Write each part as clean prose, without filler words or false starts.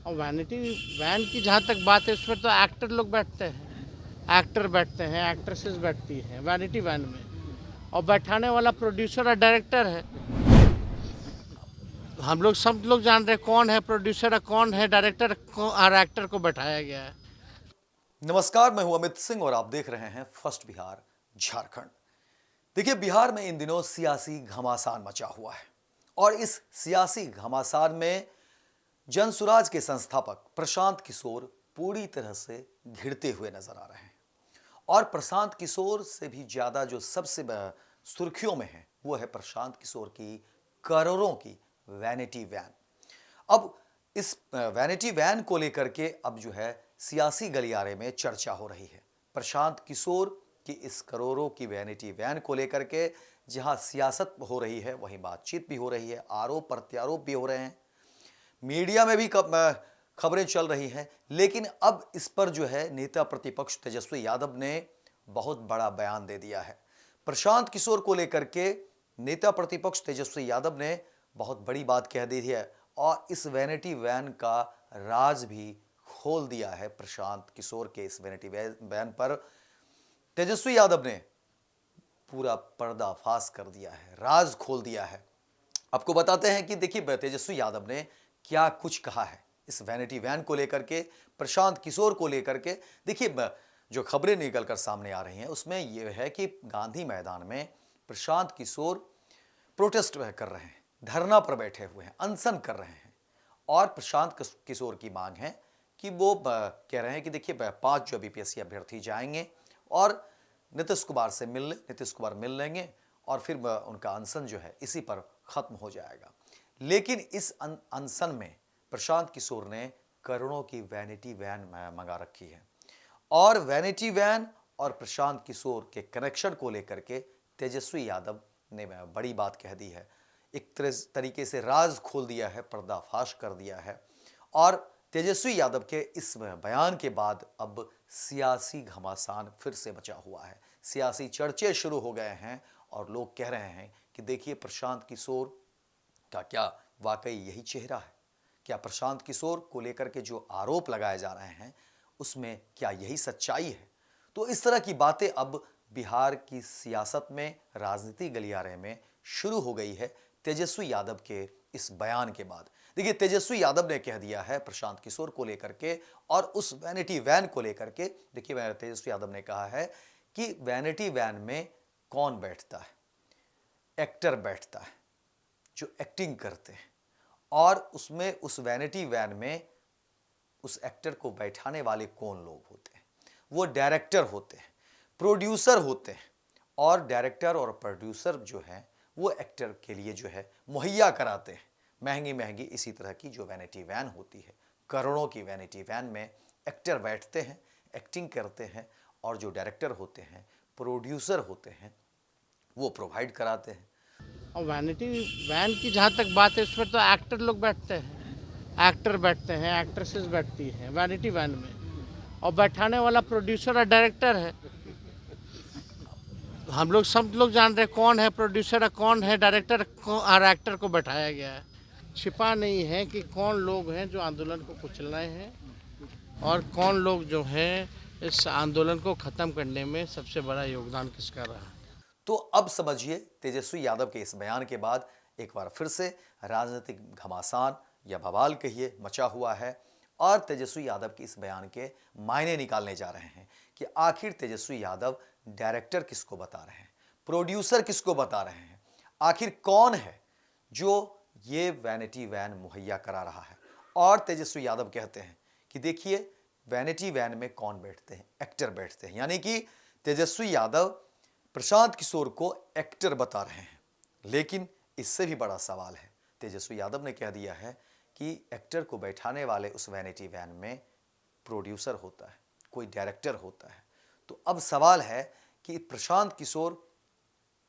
और vanity van की जहाँ तक बात है, उसमें तो एक्टर लोग बैठते हैं, एक्टर बैठते हैं, एक्ट्रेसेस बैठती हैं वैनिटी वैन में, और बैठाने वाला प्रोड्यूसर और डायरेक्टर है। हम लोग सब लोग जान रहे हैं कौन है प्रोड्यूसर और कौन है डायरेक्टर और एक्टर को बैठाया गया है। नमस्कार, मैं हूं अमित सिंह और आप देख रहे हैं फर्स्ट बिहार झारखंड। देखिए, बिहार में इन दिनों सियासी घमासान मचा हुआ है और इस सियासी घमासान में जनसुराज के संस्थापक प्रशांत किशोर पूरी तरह से घिरते हुए नजर आ रहे हैं। और प्रशांत किशोर से भी ज्यादा जो सबसे सुर्खियों में है वो है प्रशांत किशोर की करोड़ों की वैनिटी वैन। अब इस वैनिटी वैन को लेकर के अब जो है सियासी गलियारे में चर्चा हो रही है। प्रशांत किशोर की इस करोड़ों की वैनिटी वैन को लेकर के जहां सियासत हो रही है वहीं बातचीत भी हो रही है, आरोप प्रत्यारोप भी हो रहे हैं, मीडिया में भी खबरें चल रही हैं। लेकिन अब इस पर जो है नेता प्रतिपक्ष तेजस्वी यादव ने बहुत बड़ा बयान दे दिया है। प्रशांत किशोर को लेकर के नेता प्रतिपक्ष तेजस्वी यादव ने बहुत बड़ी बात कह दी है और इस वैनिटी वैन का राज भी खोल दिया है। प्रशांत किशोर के इस वैनिटी वैन पर तेजस्वी यादव ने पूरा पर्दाफाश कर दिया है, राज खोल दिया है। आपको बताते हैं कि देखिए तेजस्वी यादव ने क्या कुछ कहा है इस वैनिटी वैन को लेकर के, प्रशांत किशोर को लेकर के। देखिए, जो खबरें निकलकर सामने आ रही हैं उसमें यह है कि गांधी मैदान में प्रशांत किशोर प्रोटेस्ट कर रहे हैं, धरना पर बैठे हुए हैं, अनशन कर रहे हैं। और प्रशांत किशोर की मांग है कि वो कह रहे हैं कि देखिए 5 जो बीपीएससी अभ्यर्थी जाएंगे और नीतीश कुमार से मिल नीतीश कुमार मिल लेंगे और फिर उनका अनशन जो है इसी पर खत्म हो जाएगा। लेकिन इस अनशन में प्रशांत किशोर ने करोड़ों की वैनिटी वैन मंगा रखी है और वैनिटी वैन और प्रशांत किशोर के कनेक्शन को लेकर के तेजस्वी यादव ने बड़ी बात कह दी है। एक तरीके से राज खोल दिया है, पर्दाफाश कर दिया है। और तेजस्वी यादव के इस बयान के बाद अब सियासी घमासान फिर से मचा हुआ है, सियासी चर्चे शुरू हो गए हैं और लोग कह रहे हैं कि देखिए प्रशांत किशोर का क्या वाकई यही चेहरा है? क्या प्रशांत किशोर को लेकर के जो आरोप लगाए जा रहे हैं उसमें क्या यही सच्चाई है? तो इस तरह की बातें अब बिहार की सियासत में, राजनीति गलियारे में शुरू हो गई है तेजस्वी यादव के इस बयान के बाद। देखिए, तेजस्वी यादव ने कह दिया है प्रशांत किशोर को लेकर के और उस वैनिटी वैन को लेकर के। देखिए, तेजस्वी यादव ने कहा है कि वैनिटी वैन में कौन बैठता है? एक्टर बैठता है जो एक्टिंग करते हैं। और उसमें उस वैनिटी वैन में उस एक्टर को बैठाने वाले कौन लोग होते हैं? वो डायरेक्टर होते हैं, प्रोड्यूसर होते हैं। और डायरेक्टर और प्रोड्यूसर जो हैं वो एक्टर के लिए जो है मुहैया कराते हैं महंगी महंगी इसी तरह की जो वैनिटी वैन होती है। करोड़ों की वैनिटी वैन में एक्टर बैठते हैं, एक्टिंग करते हैं और जो डायरेक्टर होते हैं, प्रोड्यूसर होते हैं, वो प्रोवाइड कराते हैं। और वैनिटी वैन की जहाँ तक बात है, उसमें तो एक्टर लोग बैठते हैं, एक्टर बैठते हैं, एक्ट्रेसेस बैठती हैं वैनिटी वैन में, और बैठाने वाला प्रोड्यूसर और डायरेक्टर है। हम लोग सब लोग जान रहे हैं कौन है प्रोड्यूसर और कौन है डायरेक्टर और एक्टर को बैठाया गया है। छिपा नहीं है कि कौन लोग हैं जो आंदोलन को कुचल रहे हैं और कौन लोग जो हैं इस आंदोलन को ख़त्म करने में सबसे बड़ा योगदान किसका रहा है। तो अब समझिए तेजस्वी यादव के इस बयान के बाद एक बार फिर से राजनीतिक घमासान या बवाल कहिए मचा हुआ है और तेजस्वी यादव के इस बयान के मायने निकालने जा रहे हैं कि आखिर तेजस्वी यादव डायरेक्टर किसको बता रहे हैं, प्रोड्यूसर किसको बता रहे हैं, आखिर कौन है जो ये वैनिटी वैन मुहैया करा रहा है। और तेजस्वी यादव कहते हैं कि देखिए वैनिटी वैन में कौन बैठते हैं? एक्टर बैठते हैं। यानी कि तेजस्वी यादव प्रशांत किशोर को एक्टर बता रहे हैं। लेकिन इससे भी बड़ा सवाल है, तेजस्वी यादव ने कह दिया है कि एक्टर को बैठाने वाले उस वैनिटी वैन में प्रोड्यूसर होता है, कोई डायरेक्टर होता है। तो अब सवाल है कि प्रशांत किशोर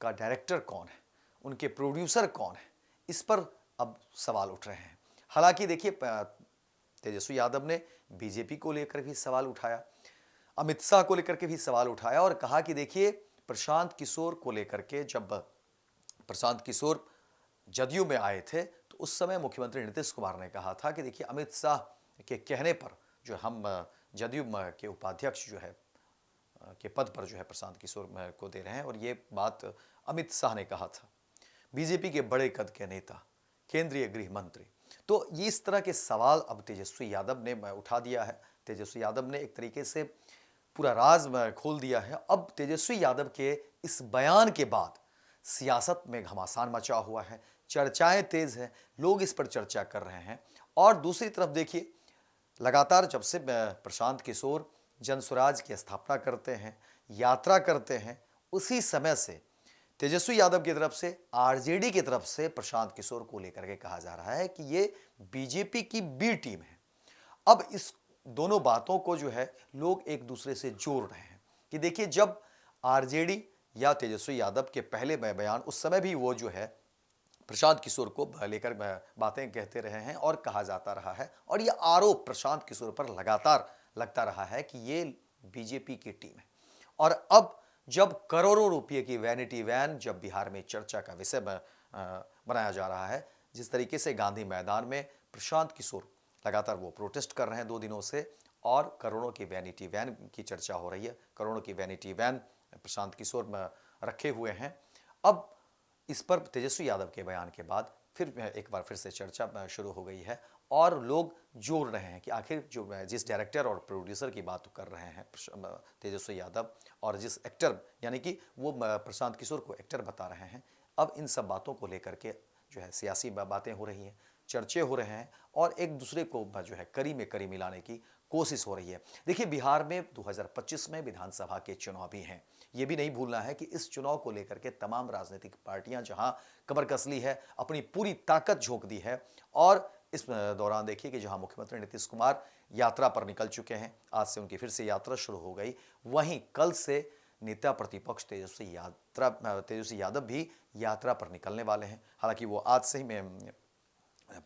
का डायरेक्टर कौन है, उनके प्रोड्यूसर कौन है? इस पर अब सवाल उठ रहे हैं। हालांकि देखिए, तेजस्वी यादव ने बीजेपी को लेकर भी सवाल उठाया, अमित शाह को लेकर के भी सवाल उठाया और कहा कि देखिए प्रशांत किशोर को लेकर के जब प्रशांत किशोर जदयू में आए थे तो उस समय मुख्यमंत्री नीतीश कुमार ने कहा था कि देखिए अमित शाह के कहने पर जो हम जदयू के उपाध्यक्ष जो है के पद पर जो है प्रशांत किशोर को दे रहे हैं। और ये बात अमित शाह ने कहा था, बीजेपी के बड़े कद के नेता, केंद्रीय गृह मंत्री। तो ये इस तरह के सवाल अब तेजस्वी यादव ने उठा दिया है। तेजस्वी यादव ने एक तरीके से पूरा राज खोल दिया है। अब तेजस्वी यादव के इस बयान के बाद सियासत में घमासान मचा हुआ है, चर्चाएं तेज हैं, लोग इस पर चर्चा कर रहे हैं। और दूसरी तरफ देखिए, लगातार जब से प्रशांत किशोर जनसुराज की स्थापना करते हैं, यात्रा करते हैं, उसी समय से तेजस्वी यादव की तरफ से, आरजेडी की तरफ से प्रशांत किशोर को लेकर के कहा जा रहा है कि ये बीजेपी की बी टीम है। अब इस दोनों बातों को जो है लोग एक दूसरे से जोड़ रहे हैं कि देखिए, जब आरजेडी या तेजस्वी यादव के पहले बयान, उस समय भी वो जो है प्रशांत किशोर को लेकर बातें कहते रहे हैं और कहा जाता रहा है। और ये आरोप प्रशांत किशोर पर लगातार लगता रहा है कि ये बीजेपी की टीम है। और अब जब करोड़ों रुपए की वैनिटी वैन जब बिहार में चर्चा का विषय बनाया जा रहा है, जिस तरीके से गांधी मैदान में प्रशांत किशोर लगातार वो प्रोटेस्ट कर रहे हैं 2 दिनों से, और करोड़ों की वैनिटी वैन की चर्चा हो रही है, करोड़ों की वैनिटी वैन प्रशांत किशोर रखे हुए हैं। अब इस पर तेजस्वी यादव के बयान के बाद फिर एक बार फिर से चर्चा शुरू हो गई है और लोग जोड़ रहे हैं कि आखिर जो जिस डायरेक्टर और प्रोड्यूसर की बात कर रहे हैं तेजस्वी यादव, और जिस एक्टर यानी कि वो प्रशांत किशोर को एक्टर बता रहे हैं, अब इन सब बातों को लेकर के जो है सियासी बातें हो रही हैं, चर्चे हो रहे हैं और एक दूसरे को जो है करी में करी मिलाने की कोशिश हो रही है। देखिए, बिहार में 2025 में विधानसभा के चुनाव भी हैं। ये भी नहीं भूलना है कि इस चुनाव को लेकर के तमाम राजनीतिक पार्टियां जहां कमर कस ली है, अपनी पूरी ताकत झोंक दी है। और इस दौरान देखिए कि जहां मुख्यमंत्री नीतीश कुमार यात्रा पर निकल चुके हैं, आज से उनकी फिर से यात्रा शुरू हो गई, वहीं कल से नेता प्रतिपक्ष तेजस्वी यादव भी यात्रा पर निकलने वाले हैं। हालांकि वो आज से ही में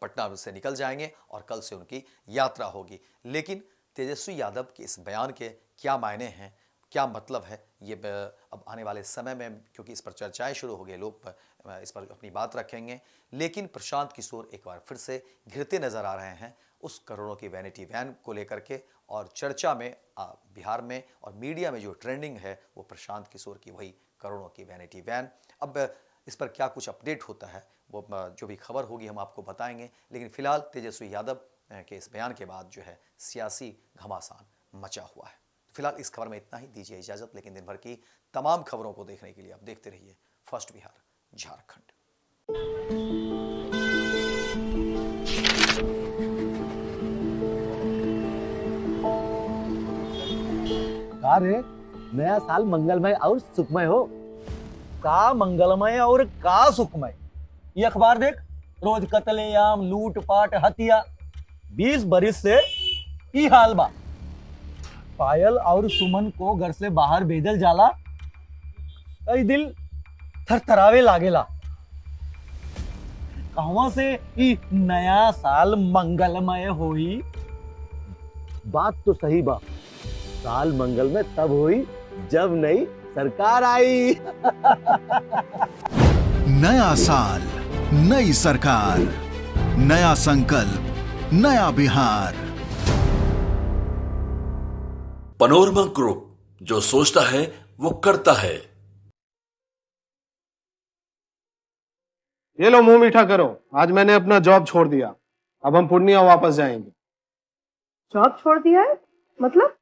पटना से निकल जाएंगे और कल से उनकी यात्रा होगी। लेकिन तेजस्वी यादव के इस बयान के क्या मायने हैं, क्या मतलब है, ये अब आने वाले समय में, क्योंकि इस पर चर्चाएं शुरू हो गई, लोग इस पर अपनी बात रखेंगे। लेकिन प्रशांत किशोर एक बार फिर से घिरते नजर आ रहे हैं उस करोड़ों की वैनिटी वैन को लेकर के, और चर्चा में बिहार में और मीडिया में जो ट्रेंडिंग है वो प्रशांत किशोर की वही करोड़ों की वैनिटी वैन। अब इस पर क्या कुछ अपडेट होता है, वो जो भी खबर होगी हम आपको बताएंगे। लेकिन फिलहाल तेजस्वी यादव के इस बयान के बाद जो है सियासी घमासान मचा हुआ है। फिलहाल इस खबर में इतना ही, दीजिए इजाजत। लेकिन दिन भर की तमाम खबरों को देखने के लिए आप देखते रहिए फर्स्ट बिहार झारखंड। का रे, नया साल मंगलमय और सुखमय हो। का मंगलमय और का सुखमय। ये अखबार देख, रोज कत्लेआम, लूटपाट, हत्या। 20 बरिस से ई हाल बा। पायल और सुमन को घर से बाहर भेजल जाला, कई दिल थरथरावे लागेला। कहवा से ई नया साल मंगलमय होई। बात तो सही बा, साल मंगलमय तब हुई जब नई सरकार आई। नया साल, नई सरकार, नया संकल्प, नया बिहार। पैनोरमा ग्रुप, जो सोचता है वो करता है। ये लो, मुंह मीठा करो। आज मैंने अपना जॉब छोड़ दिया, अब हम पूर्णिया वापस जाएंगे। जॉब छोड़ दिया है? मतलब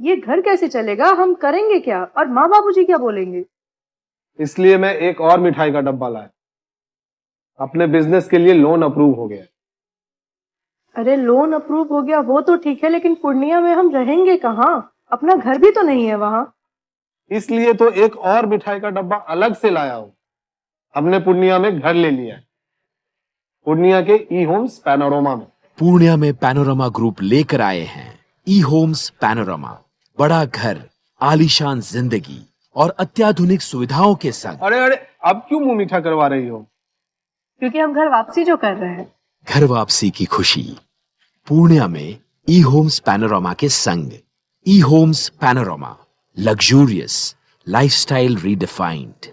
ये घर कैसे चलेगा? हम करेंगे क्या? और माँ बाबूजी क्या बोलेंगे? इसलिए मैं एक और मिठाई का डब्बा लाया। अपने बिजनेस के लिए लोन अप्रूव हो गया। अरे लोन अप्रूव हो गया वो तो ठीक है, लेकिन पूर्णिया में हम रहेंगे कहाँ? अपना घर भी तो नहीं है वहाँ। इसलिए तो एक और मिठाई का डब्बा अलग से लाया हूँ। हमने पूर्णिया में घर ले लिया है, पूर्णिया के ई होम्स पैनोरमा में। पूर्णिया में पैनोरमा ग्रुप लेकर आए हैं ई होम्स पैनोरमा। बड़ा घर, आलीशान जिंदगी और अत्याधुनिक सुविधाओं के संग। अरे अब क्यों मुंह मीठा करवा रही हो? क्योंकि हम घर वापसी जो कर रहे हैं। घर वापसी की खुशी पूर्णिया में ई होम्स पैनोरमा के संग। ई homes panorama, luxurious lifestyle redefined.